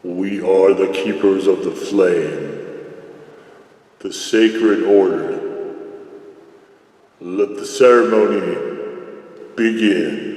We are the keepers of the flame, the sacred order. Let the ceremony begin.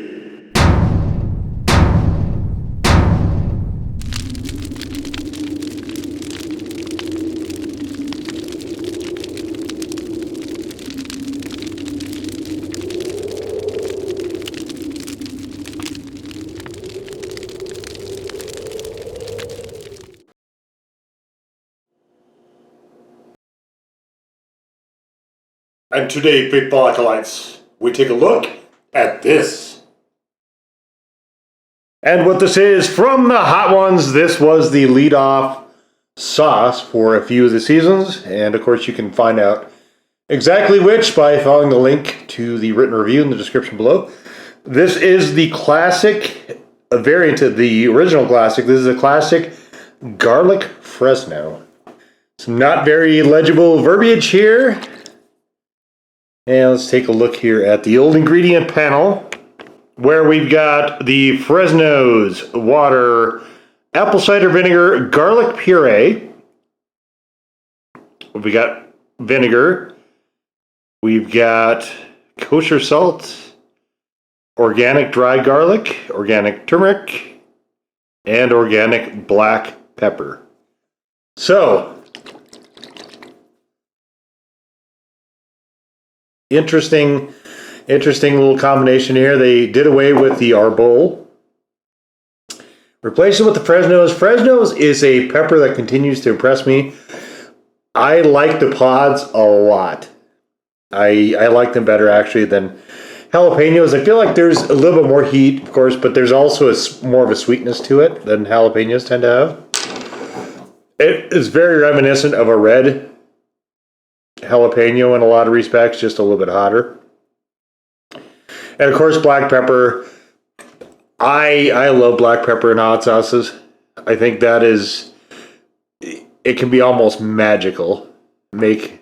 And today, faithful acolytes, we take a look at this. And what this is from the Hot Ones, this was the lead-off sauce for a few of the seasons. And of course, you can find out exactly which by following the link to the written review in the description below. This is the classic, a variant of the original classic. This is a classic garlic Fresno. Some not very legible verbiage here. And let's take a look here at the old ingredient panel, where we've got the Fresno's water, apple cider vinegar, garlic puree. We got vinegar. We've got kosher salt, organic dried garlic, organic turmeric, and organic black pepper. So, Interesting little combination here. They did away with the arbol. Replaced it with the Fresno's. Fresno's is a pepper that continues to impress me. I like the pods a lot. I like them better actually than jalapenos. I feel like there's a little bit more heat, of course, but there's also more of a sweetness to it than jalapenos tend to have. It is very reminiscent of a red jalapeno in a lot of respects, just a little bit hotter. And of course, black pepper. I love black pepper in hot sauces. I think that is, it can be almost magical. Make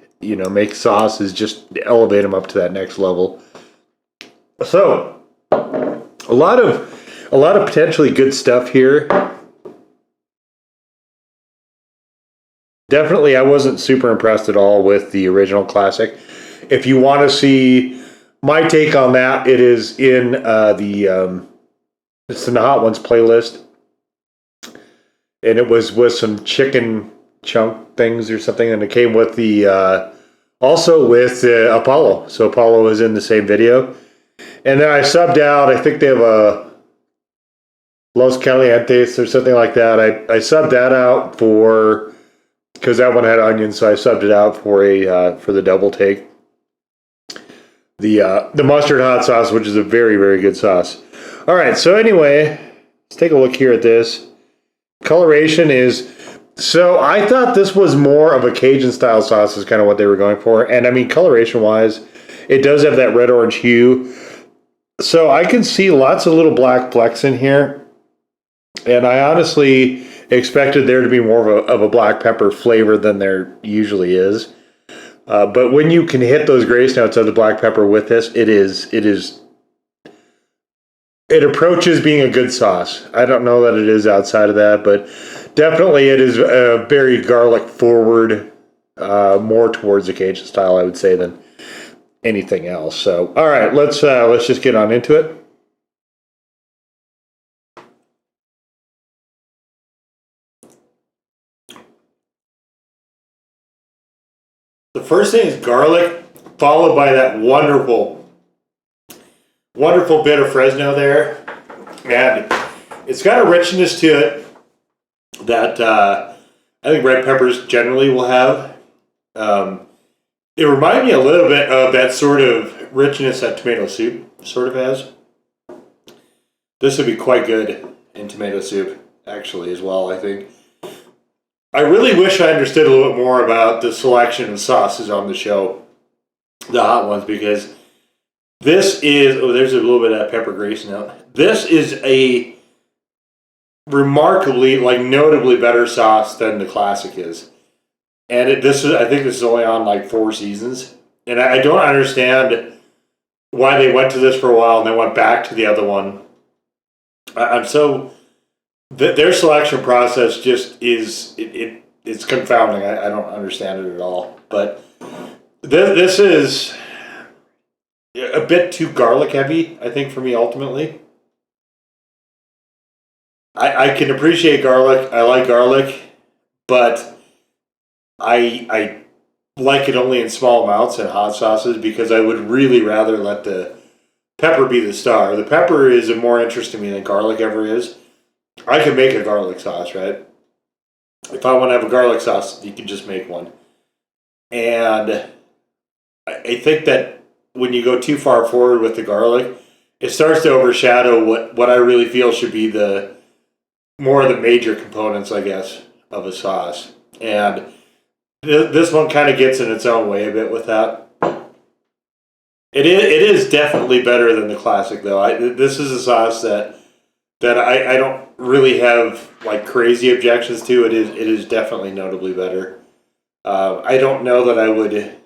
sauces, just elevate them up to that next level. So, a lot of potentially good stuff here. Definitely, I wasn't super impressed at all with the original classic. If you want to see my take on that, it is in it's in the Hot Ones playlist, and it was with some chicken chunk things or something, and it came with the also with Apollo. So Apollo was in the same video, and then I subbed out. I think they have a Los Calientes or something like that. I subbed that out for. Because that one had onions, so I subbed it out for the double take. The mustard hot sauce, which is a very, very good sauce. All right, so anyway, let's take a look here at this. Coloration is, so I thought this was more of a Cajun style sauce is kind of what they were going for. And I mean, coloration wise, it does have that red orange hue. So I can see lots of little black flecks in here. And I honestly expected there to be more of a black pepper flavor than there usually is. But when you can hit those grace notes of the black pepper with this, it approaches being a good sauce. I don't know that it is outside of that, but definitely it is very garlic forward, more towards the Cajun style, I would say, than anything else. So, all right, let's just get on into it. The first thing is garlic, followed by that wonderful bit of Fresno there. And it's got a richness to it that I think red peppers generally will have. It reminded me a little bit of that sort of richness that tomato soup sort of has. This would be quite good in tomato soup, actually, as well, I think. I really wish I understood a little bit more about the selection of sauces on the show, the Hot Ones, because this is, there's a little bit of that pepper grease now. This is a remarkably, notably better sauce than the classic is. And I think this is only on 4 seasons. And I don't understand why they went to this for a while and then went back to the other one. I'm so their selection process just it's confounding. I don't understand it at all. But this is a bit too garlic heavy, I think, for me ultimately. I can appreciate garlic. I like garlic, but I like it only in small amounts in hot sauces because I would really rather let the pepper be the star. The pepper is more interest to me than garlic ever is. I can make a garlic sauce, right? If I want to have a garlic sauce, you can just make one. And I think that when you go too far forward with the garlic, it starts to overshadow what I really feel should be the more of the major components, I guess, of a sauce. And this one kind of gets in its own way a bit with that. It is definitely better than the classic, though. This is a sauce that I don't really have like crazy objections to. It is definitely notably better. I don't know that I would.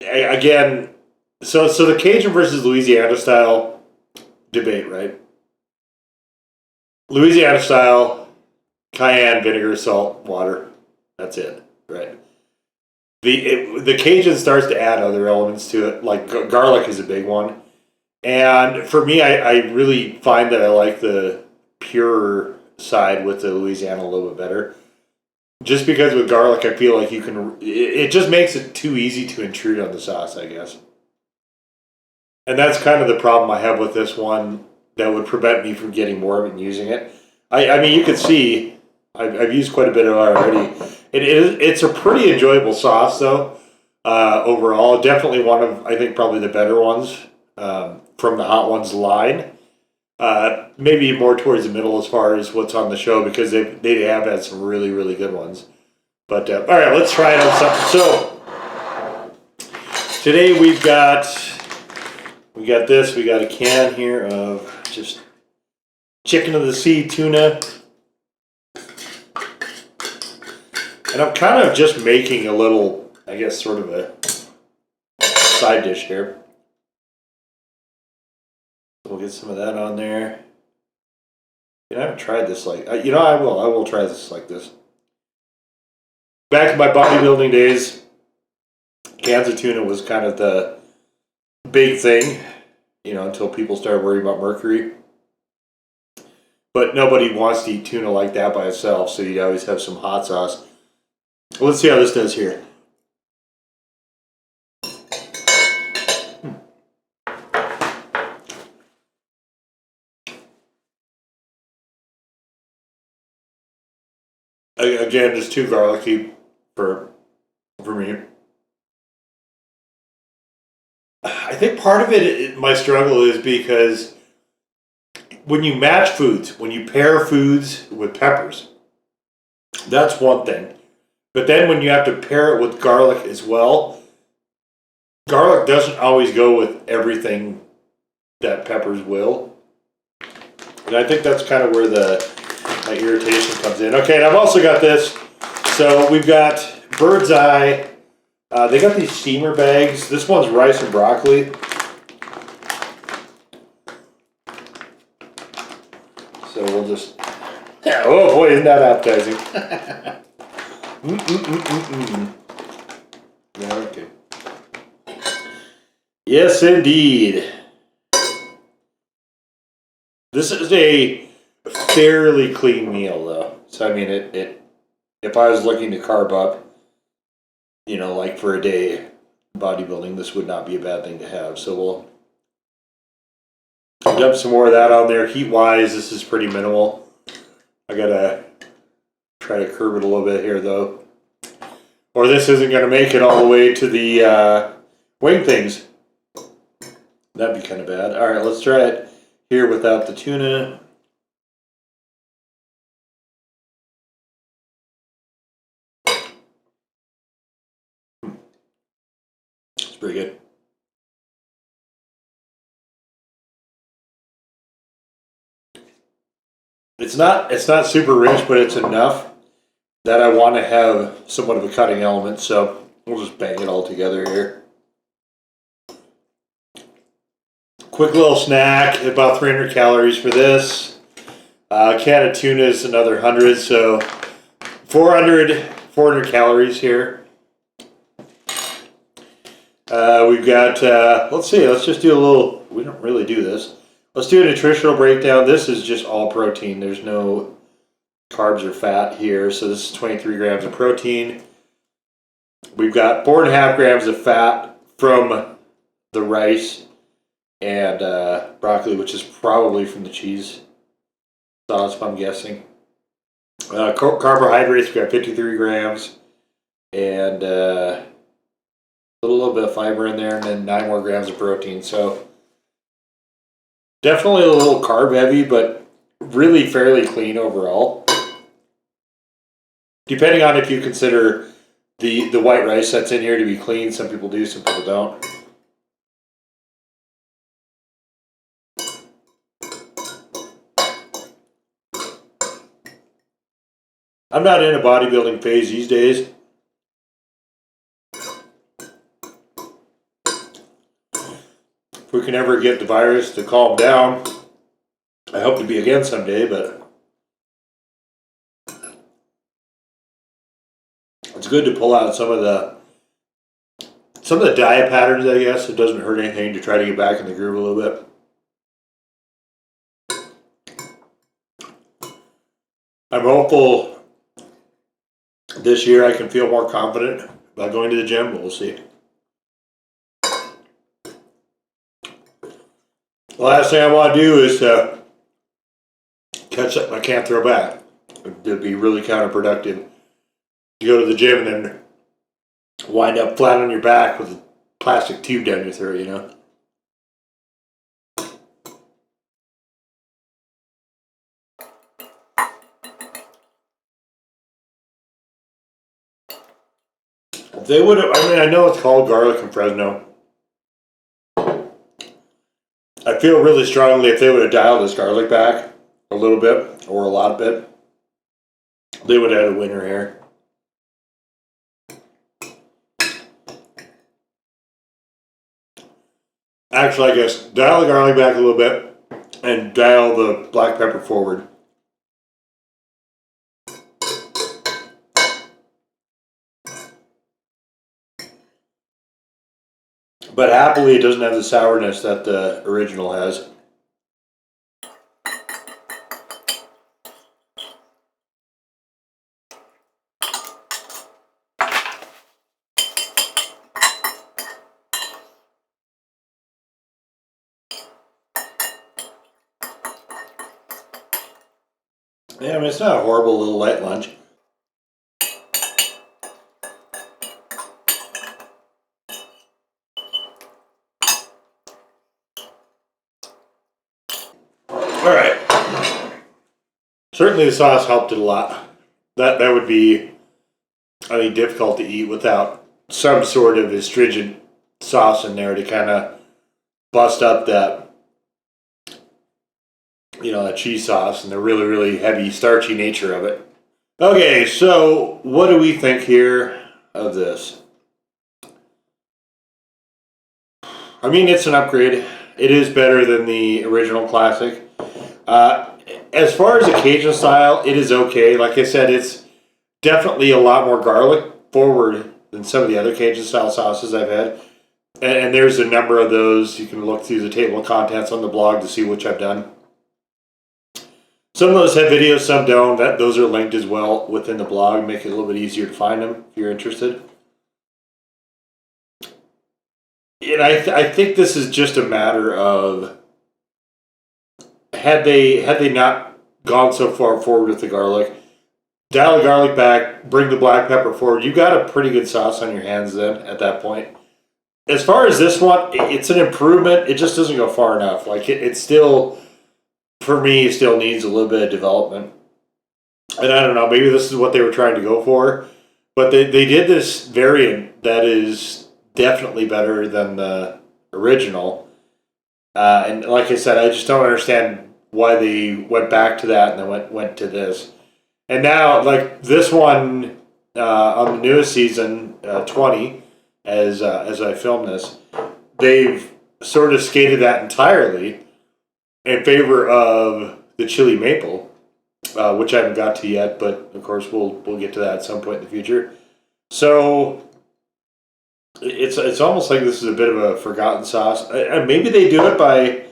Again, so the Cajun versus Louisiana style debate, right? Louisiana style, cayenne, vinegar, salt, water. That's it, right? The Cajun starts to add other elements to it, like garlic is a big one. And for me, I really find that I like the pure side with the Louisiana a little bit better. Just because with garlic, I feel like you can. It just makes it too easy to intrude on the sauce, I guess. And that's kind of the problem I have with this one that would prevent me from getting more of it and using it. I mean, you can see I've used quite a bit of it already. It's a pretty enjoyable sauce, though. Overall, definitely one of, I think, probably the better ones from the Hot Ones line. Maybe more towards the middle as far as what's on the show because they have had some really, really good ones. But all right, let's try it on something. So today we got this. We got a can here of just chicken of the sea tuna. And I'm kind of just making a little, I guess, sort of a side dish here. We'll get some of that on there. I haven't tried this like, I will try this like this. Back in my bodybuilding days, cans of tuna was kind of the big thing, until people started worrying about mercury. But nobody wants to eat tuna like that by itself, so you always have some hot sauce. Well, let's see how this does here. Again, just too garlicky for me. I think part of my struggle is because when you match foods, when you pair foods with peppers, that's one thing. But then when you have to pair it with garlic as well, garlic doesn't always go with everything that peppers will. And I think that's kind of where my irritation comes in. Okay, and I've also got this. So we've got Bird's Eye. They got these steamer bags. This one's rice and broccoli. So we'll just... Oh boy, isn't that appetizing. Yeah, okay. Yes, indeed. This is a fairly clean meal, though. So, I mean, if I was looking to carb up, like for a day bodybuilding, this would not be a bad thing to have. So we'll dump some more of that on there. Heat-wise, this is pretty minimal. I gotta try to curb it a little bit here, though. Or this isn't going to make it all the way to the wing things. That'd be kind of bad. All right, let's try it here without the tuna. It's pretty good. It's not super rich, but it's enough that I want to have somewhat of a cutting element. So we'll just bang it all together here. Quick little snack, about 300 calories for this. A can of tuna is another 100, so 400 calories here. We've got, let's see, let's just do a little, we don't really do this. Let's do a nutritional breakdown. This is just all protein. There's no carbs or fat here. So this is 23 grams of protein. We've got 4.5 grams of fat from the rice and broccoli, which is probably from the cheese sauce, I'm guessing. Carbohydrates, we've got 53 grams and a little bit of fiber in there, and then 9 more grams of protein. So definitely a little carb heavy, but really fairly clean overall. Depending on if you consider the white rice that's in here to be clean. Some people do, some people don't. I'm not in a bodybuilding phase these days. If we can ever get the virus to calm down, I hope to be again someday, but it's good to pull out some of the diet patterns, I guess. It doesn't hurt anything to try to get back in the groove a little bit. I'm hopeful this year I can feel more confident about going to the gym, but we'll see. The last thing I want to do is catch something I can't throw back. It'd be really counterproductive. You go to the gym and then wind up flat on your back with a plastic tube down your throat, you know? If they would have, I mean, I know it's called garlic in Fresno. I feel really strongly if they would have dialed this garlic back a little bit, or a lot of it, they would have had a winner here. Actually, I guess dial the garlic back a little bit and dial the black pepper forward. But happily, it doesn't have the sourness that the original has. Yeah, I mean, it's not a horrible little light lunch. Alright. Certainly the sauce helped it a lot. That would be, I think, difficult to eat without some sort of astringent sauce in there to kind of bust up that, you know, that cheese sauce and the really, really heavy, starchy nature of it. Okay, so what do we think here of this? I mean, it's an upgrade. It is better than the original classic. As far as the Cajun style, it is okay. Like I said, it's definitely a lot more garlic forward than some of the other Cajun style sauces I've had. And there's a number of those. You can look through the table of contents on the blog to see which I've done. Some of those have videos, some don't. Those are linked as well within the blog. Make it a little bit easier to find them if you're interested. And I think this is just a matter of had they not gone so far forward with the garlic, dial the garlic back, bring the black pepper forward, you got a pretty good sauce on your hands then at that point. As far as this one, it's an improvement. It just doesn't go far enough. Like it still, for me, it still needs a little bit of development. And I don't know, maybe this is what they were trying to go for, but they did this variant that is definitely better than the original. And like I said, I just don't understand why they went back to that and then went to this. And now, like this one on the newest season, 20, as I filmed this, they've sort of skated that entirely in favor of the chili maple. which I haven't got to yet, but of course we'll get to that at some point in the future. So it's almost like this is a bit of a forgotten sauce. Maybe they do it by.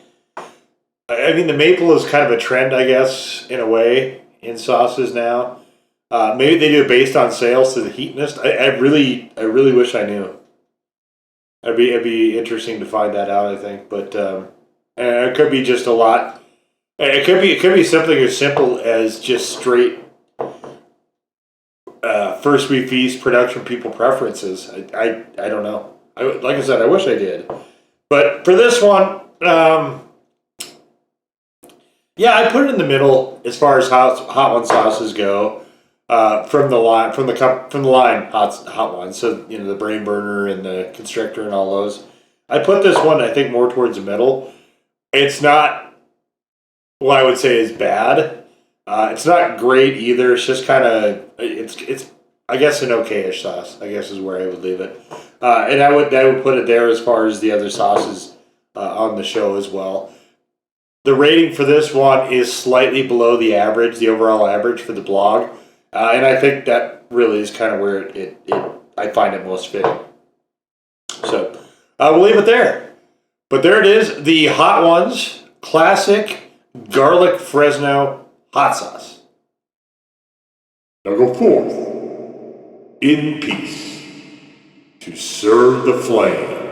I mean, the maple is kind of a trend, I guess, in a way, in sauces now. Maybe they do it based on sales to the heatiness. I really wish I knew. It'd be interesting to find that out, I think. But and it could be just a lot. It could be something as simple as just straight first we feast production people preferences. I don't know. Like I said, I wish I did. But for this one. Yeah, I put it in the middle as far as hot one sauces go. From the line, hot ones. So the brain burner and the constrictor and all those. I put this one, I think, more towards the middle. It's not what I would say is bad. It's not great either. It's just kind of it's I guess an okayish sauce. I guess is where I would leave it. And I would put it there as far as the other sauces on the show as well. The rating for this one is slightly below the average, the overall average for the blog, and I think that really is kind of where I find it most fitting. So we'll leave it there. But there it is, the Hot Ones Classic Garlic Fresno Hot Sauce. Now go forth in peace to serve the flame.